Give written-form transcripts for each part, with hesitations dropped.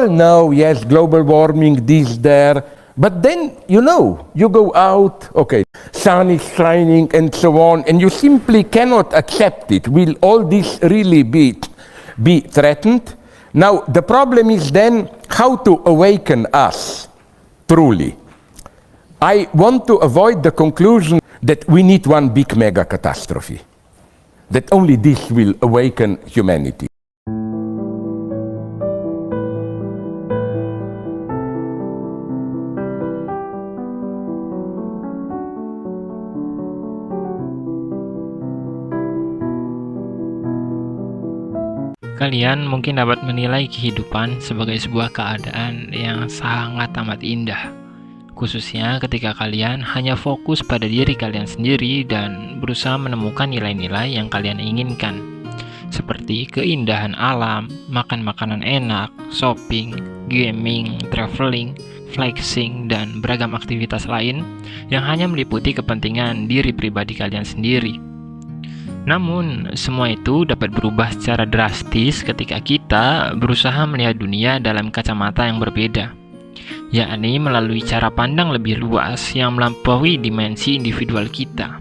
all know, yes, global warming, this, there, but then, you go out, okay, sun is shining and so on, and you simply cannot accept it. Will all this really be threatened? Now, the problem is then how to awaken us, truly. I want to avoid the conclusion that we need one big mega catastrophe, that only this will awaken humanity. Kalian mungkin dapat menilai kehidupan sebagai sebuah keadaan yang sangat amat indah, khususnya ketika kalian hanya fokus pada diri kalian sendiri dan berusaha menemukan nilai-nilai yang kalian inginkan, seperti keindahan alam, makan makanan enak, shopping, gaming, traveling, flexing, dan beragam aktivitas lain yang hanya meliputi kepentingan diri pribadi kalian sendiri. Namun, semua itu dapat berubah secara drastis ketika kita berusaha melihat dunia dalam kacamata yang berbeda, yakni melalui cara pandang lebih luas yang melampaui dimensi individual kita.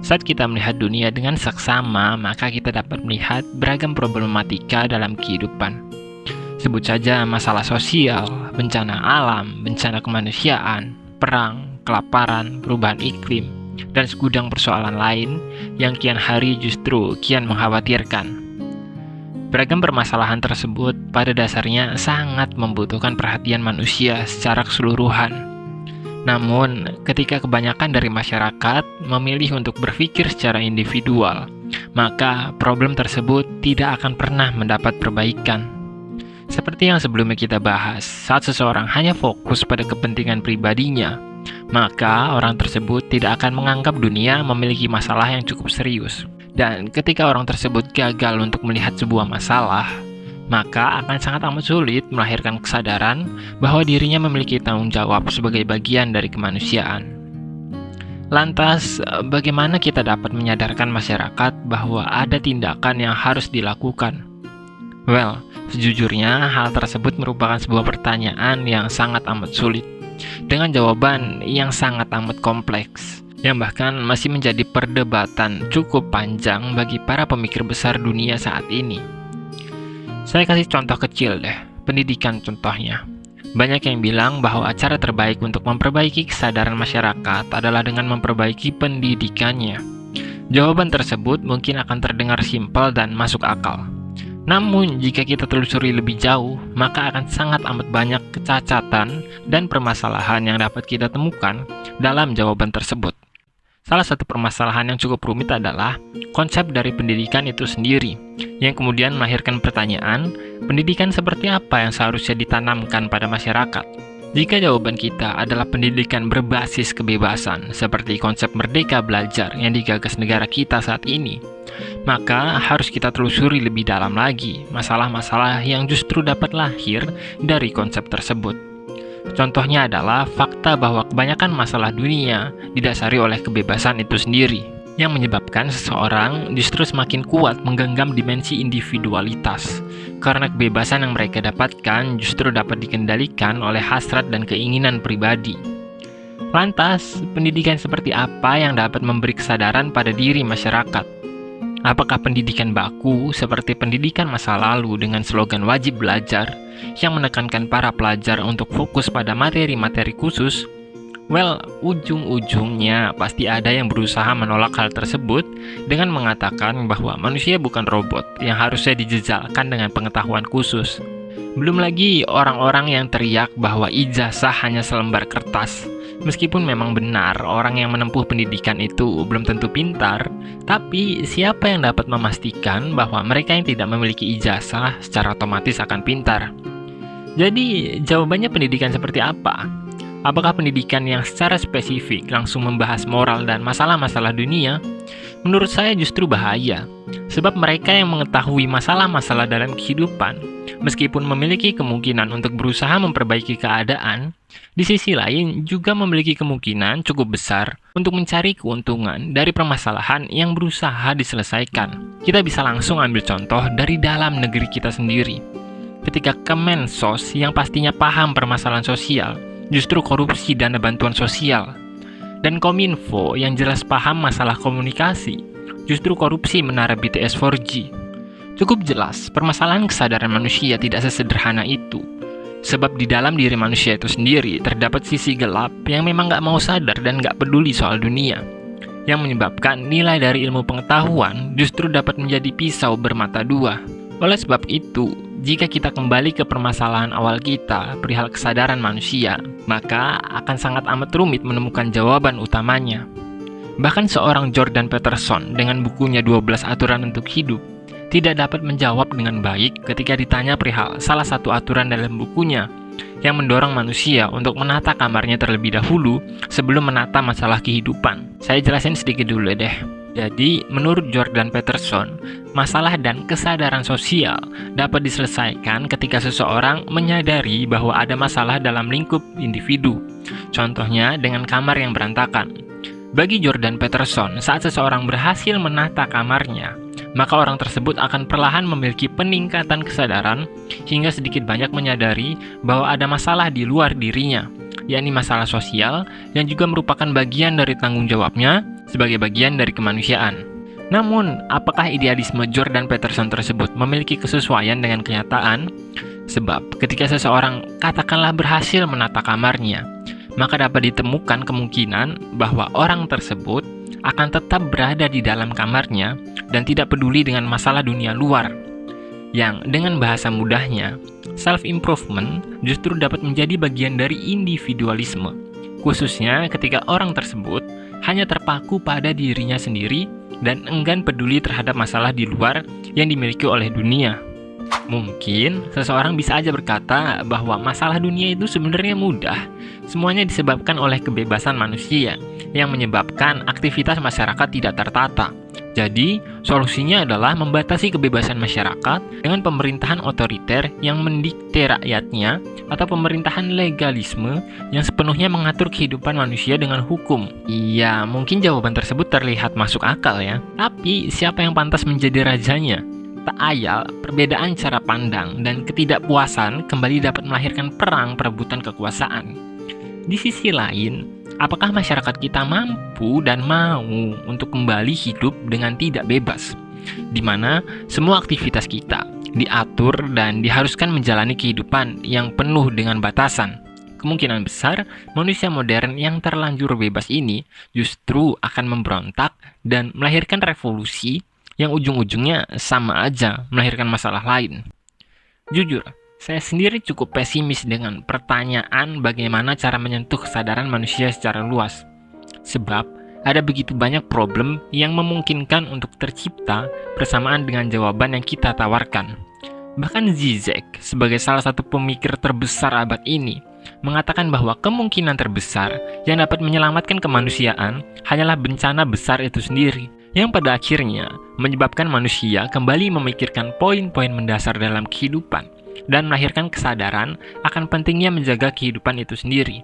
Saat kita melihat dunia dengan saksama, maka kita dapat melihat beragam problematika dalam kehidupan. Sebut saja masalah sosial, bencana alam, bencana kemanusiaan, perang, kelaparan, perubahan iklim, dan segudang persoalan lain yang kian hari justru kian mengkhawatirkan. Beragam permasalahan tersebut pada dasarnya sangat membutuhkan perhatian manusia secara keseluruhan. Namun, ketika kebanyakan dari masyarakat memilih untuk berpikir secara individual, maka problem tersebut tidak akan pernah mendapat perbaikan. Seperti yang sebelumnya kita bahas, saat seseorang hanya fokus pada kepentingan pribadinya, maka orang tersebut tidak akan menganggap dunia memiliki masalah yang cukup serius. Dan ketika orang tersebut gagal untuk melihat sebuah masalah, maka akan sangat amat sulit melahirkan kesadaran bahwa dirinya memiliki tanggung jawab sebagai bagian dari kemanusiaan. Lantas, bagaimana kita dapat menyadarkan masyarakat bahwa ada tindakan yang harus dilakukan? Well, sejujurnya hal tersebut merupakan sebuah pertanyaan yang sangat amat sulit, dengan jawaban yang sangat amat kompleks, yang bahkan masih menjadi perdebatan cukup panjang bagi para pemikir besar dunia saat ini. Saya kasih contoh kecil deh, pendidikan contohnya. Banyak yang bilang bahwa cara terbaik untuk memperbaiki kesadaran masyarakat adalah dengan memperbaiki pendidikannya. Jawaban tersebut mungkin akan terdengar simpel dan masuk akal. Namun, jika kita telusuri lebih jauh, maka akan sangat amat banyak kecacatan dan permasalahan yang dapat kita temukan dalam jawaban tersebut. Salah satu permasalahan yang cukup rumit adalah konsep dari pendidikan itu sendiri, yang kemudian melahirkan pertanyaan, pendidikan seperti apa yang seharusnya ditanamkan pada masyarakat? Jika jawaban kita adalah pendidikan berbasis kebebasan, seperti konsep merdeka belajar yang digagas negara kita saat ini, maka harus kita telusuri lebih dalam lagi masalah-masalah yang justru dapat lahir dari konsep tersebut. Contohnya adalah fakta bahwa kebanyakan masalah dunia didasari oleh kebebasan itu sendiri, yang menyebabkan seseorang justru semakin kuat menggenggam dimensi individualitas, karena kebebasan yang mereka dapatkan justru dapat dikendalikan oleh hasrat dan keinginan pribadi. Lantas, pendidikan seperti apa yang dapat memberi kesadaran pada diri masyarakat? Apakah pendidikan baku seperti pendidikan masa lalu dengan slogan wajib belajar yang menekankan para pelajar untuk fokus pada materi-materi khusus? Well, ujung-ujungnya pasti ada yang berusaha menolak hal tersebut dengan mengatakan bahwa manusia bukan robot yang harusnya dijejalkan dengan pengetahuan khusus. Belum lagi orang-orang yang teriak bahwa ijazah hanya selembar kertas. Meskipun memang benar orang yang menempuh pendidikan itu belum tentu pintar, tapi siapa yang dapat memastikan bahwa mereka yang tidak memiliki ijazah secara otomatis akan pintar? Jadi, jawabannya pendidikan seperti apa? Apakah pendidikan yang secara spesifik langsung membahas moral dan masalah-masalah dunia? Menurut saya justru bahaya, sebab mereka yang mengetahui masalah-masalah dalam kehidupan, meskipun memiliki kemungkinan untuk berusaha memperbaiki keadaan, di sisi lain juga memiliki kemungkinan cukup besar untuk mencari keuntungan dari permasalahan yang berusaha diselesaikan. Kita bisa langsung ambil contoh dari dalam negeri kita sendiri. ketika Kemensos yang pastinya paham permasalahan sosial justru korupsi dana bantuan sosial, dan Kominfo yang jelas paham masalah komunikasi justru korupsi menara BTS 4G. Cukup jelas, permasalahan kesadaran manusia tidak sesederhana itu. Sebab di dalam diri manusia itu sendiri terdapat sisi gelap yang memang gak mau sadar dan gak peduli soal dunia, yang menyebabkan nilai dari ilmu pengetahuan justru dapat menjadi pisau bermata dua. Oleh sebab itu, jika kita kembali ke permasalahan awal kita perihal kesadaran manusia, maka akan sangat amat rumit menemukan jawaban utamanya. Bahkan seorang Jordan Peterson dengan bukunya 12 Aturan untuk Hidup tidak dapat menjawab dengan baik ketika ditanya perihal salah satu aturan dalam bukunya yang mendorong manusia untuk menata kamarnya terlebih dahulu sebelum menata masalah kehidupan. Saya jelasin sedikit dulu deh. Jadi, menurut Jordan Peterson, masalah dan kesadaran sosial dapat diselesaikan ketika seseorang menyadari bahwa ada masalah dalam lingkup individu. Contohnya dengan kamar yang berantakan. Bagi Jordan Peterson, saat seseorang berhasil menata kamarnya, maka orang tersebut akan perlahan memiliki peningkatan kesadaran hingga sedikit banyak menyadari bahwa ada masalah di luar dirinya, yakni masalah sosial yang juga merupakan bagian dari tanggung jawabnya sebagai bagian dari kemanusiaan. Namun, apakah idealisme Jordan Peterson tersebut memiliki kesesuaian dengan kenyataan? Sebab, ketika seseorang katakanlah berhasil menata kamarnya, maka dapat ditemukan kemungkinan bahwa orang tersebut akan tetap berada di dalam kamarnya dan tidak peduli dengan masalah dunia luar. Yang dengan bahasa mudahnya, self-improvement justru dapat menjadi bagian dari individualisme, khususnya ketika orang tersebut hanya terpaku pada dirinya sendiri dan enggan peduli terhadap masalah di luar yang dimiliki oleh dunia. Mungkin seseorang bisa aja berkata bahwa masalah dunia itu sebenarnya mudah. Semuanya disebabkan oleh kebebasan manusia yang menyebabkan aktivitas masyarakat tidak tertata. Jadi, solusinya adalah membatasi kebebasan masyarakat dengan pemerintahan otoriter yang mendikte rakyatnya atau pemerintahan legalisme yang sepenuhnya mengatur kehidupan manusia dengan hukum. Iya, mungkin jawaban tersebut terlihat masuk akal ya. Tapi, siapa yang pantas menjadi rajanya? Tak ayal, perbedaan cara pandang dan ketidakpuasan kembali dapat melahirkan perang perebutan kekuasaan. Di sisi lain, apakah masyarakat kita mampu dan mau untuk kembali hidup dengan tidak bebas, di mana semua aktivitas kita diatur dan diharuskan menjalani kehidupan yang penuh dengan batasan? Kemungkinan besar, manusia modern yang terlanjur bebas ini justru akan memberontak dan melahirkan revolusi yang ujung-ujungnya sama aja melahirkan masalah lain. Jujur, saya sendiri cukup pesimis dengan pertanyaan bagaimana cara menyentuh kesadaran manusia secara luas. Sebab, ada begitu banyak problem yang memungkinkan untuk tercipta bersamaan dengan jawaban yang kita tawarkan. Bahkan Zizek, sebagai salah satu pemikir terbesar abad ini, mengatakan bahwa kemungkinan terbesar yang dapat menyelamatkan kemanusiaan hanyalah bencana besar itu sendiri, yang pada akhirnya menyebabkan manusia kembali memikirkan poin-poin mendasar dalam kehidupan dan melahirkan kesadaran akan pentingnya menjaga kehidupan itu sendiri.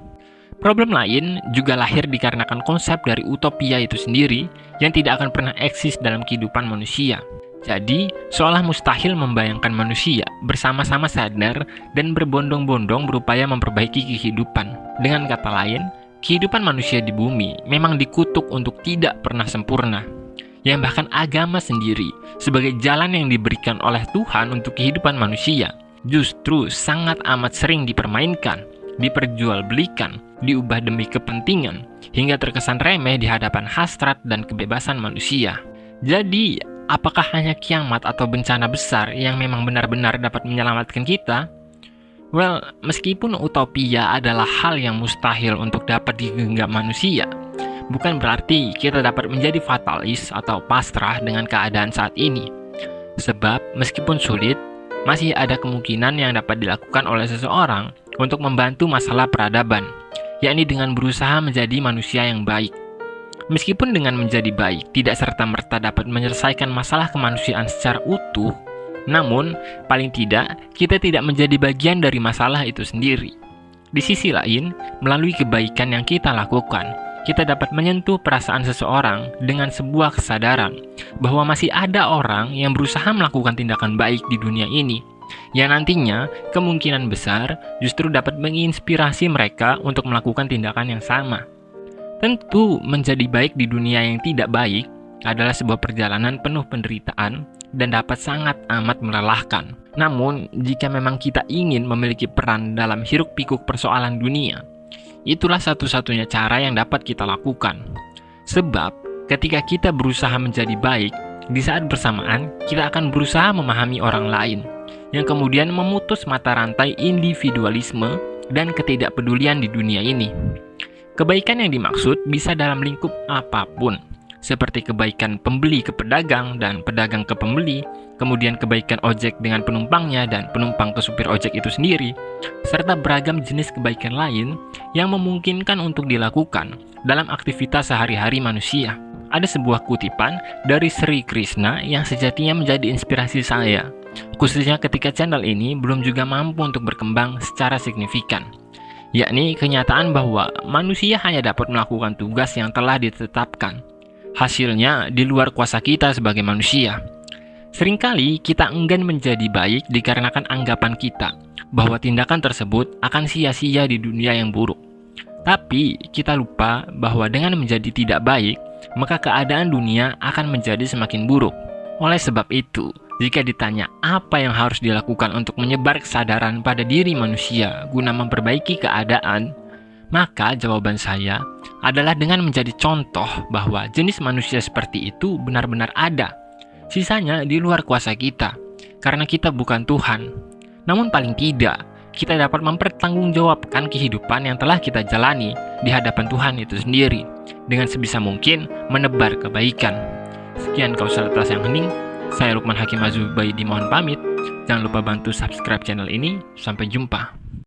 Problem lain juga lahir dikarenakan konsep dari utopia itu sendiri yang tidak akan pernah eksis dalam kehidupan manusia. Jadi, seolah mustahil membayangkan manusia bersama-sama sadar dan berbondong-bondong berupaya memperbaiki kehidupan. Dengan kata lain, kehidupan manusia di bumi memang dikutuk untuk tidak pernah sempurna. Yang bahkan agama sendiri sebagai jalan yang diberikan oleh Tuhan untuk kehidupan manusia justru sangat amat sering dipermainkan, diperjualbelikan, diubah demi kepentingan, hingga terkesan remeh di hadapan hasrat dan kebebasan manusia. Jadi, apakah hanya kiamat atau bencana besar yang memang benar-benar dapat menyelamatkan kita? Well, meskipun utopia adalah hal yang mustahil untuk dapat digenggam manusia, bukan berarti kita dapat menjadi fatalis atau pasrah dengan keadaan saat ini. Sebab, meskipun sulit, masih ada kemungkinan yang dapat dilakukan oleh seseorang untuk membantu masalah peradaban, yakni dengan berusaha menjadi manusia yang baik. Meskipun dengan menjadi baik tidak serta-merta dapat menyelesaikan masalah kemanusiaan secara utuh, namun paling tidak kita tidak menjadi bagian dari masalah itu sendiri. Di sisi lain, melalui kebaikan yang kita lakukan, kita dapat menyentuh perasaan seseorang dengan sebuah kesadaran bahwa masih ada orang yang berusaha melakukan tindakan baik di dunia ini, yang nantinya kemungkinan besar justru dapat menginspirasi mereka untuk melakukan tindakan yang sama. Tentu, menjadi baik di dunia yang tidak baik adalah sebuah perjalanan penuh penderitaan dan dapat sangat amat melelahkan. Namun, jika memang kita ingin memiliki peran dalam hiruk-pikuk persoalan dunia, itulah satu-satunya cara yang dapat kita lakukan. Sebab, ketika kita berusaha menjadi baik, di saat bersamaan kita akan berusaha memahami orang lain, yang kemudian memutus mata rantai individualisme dan ketidakpedulian di dunia ini. Kebaikan yang dimaksud bisa dalam lingkup apapun, seperti kebaikan pembeli ke pedagang dan pedagang ke pembeli, kemudian kebaikan ojek dengan penumpangnya dan penumpang ke supir ojek itu sendiri, serta beragam jenis kebaikan lain yang memungkinkan untuk dilakukan dalam aktivitas sehari-hari manusia. Ada sebuah kutipan dari Sri Krishna yang sejatinya menjadi inspirasi saya, khususnya ketika channel ini belum juga mampu untuk berkembang secara signifikan, yakni kenyataan bahwa manusia hanya dapat melakukan tugas yang telah ditetapkan. Hasilnya di luar kuasa kita sebagai manusia. Seringkali kita enggan menjadi baik dikarenakan anggapan kita bahwa tindakan tersebut akan sia-sia di dunia yang buruk. Tapi kita lupa bahwa dengan menjadi tidak baik, maka keadaan dunia akan menjadi semakin buruk. Oleh sebab itu, jika ditanya apa yang harus dilakukan untuk menyebar kesadaran pada diri manusia guna memperbaiki keadaan, maka jawaban saya adalah dengan menjadi contoh bahwa jenis manusia seperti itu benar-benar ada. Sisanya di luar kuasa kita, karena kita bukan Tuhan. Namun paling tidak, kita dapat mempertanggungjawabkan kehidupan yang telah kita jalani di hadapan Tuhan itu sendiri, dengan sebisa mungkin menebar kebaikan. Sekian kausalitas yang hening, saya Lukman Hakim Azubaidi mohon pamit. Jangan lupa bantu subscribe channel ini. Sampai jumpa.